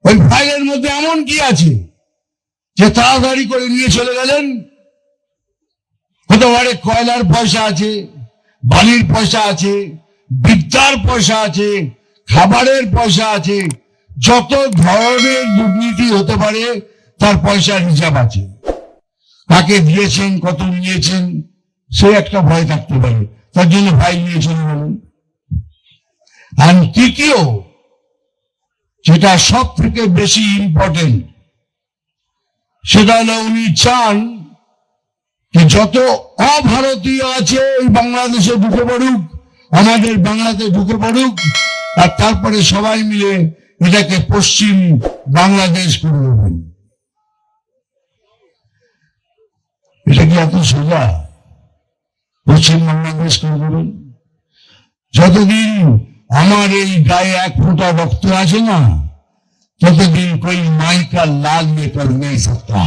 ওই ফাইলের মধ্যে এমন কি আছে যে তাড়াতাড়ি করে নিয়ে চলে গেলেন? হতে পারে কয়লার পয়সা আছে, বালির পয়সা আছে, বিদ্যার পয়সা আছে, খাবারের পয়সা আছে, যত ধরনের দুর্নীতি হতে পারে তার পয়সার হিসাব আছে। কাকে দিয়েছেন, কত নিয়েছেন, সে একটা ভয় থাকতে পারে, তার জন্য ফাইল নিয়ে চলে গেলেন। আর তৃতীয়, যেটা সব থেকে বেশি ইম্পর্টেন্ট, সেটা হলো উনি চান যে যত অভারতীয় আছে এই বাংলাদেশে ঢুকে পড়ুক, আমাদের বাংলাতে ঢুকে পড়ুক, আর তারপরে সবাই মিলে এটাকে পশ্চিম বাংলাদেশ করে দেবেন। এটা কি এত সোজা? পশ্চিম বাংলাদেশ করে দেবেন? যতদিন আমার এই গায়ে এক ফোঁটা রক্ত আছে না, ততদিন कोई माई का लाल लेकर नहीं सकता।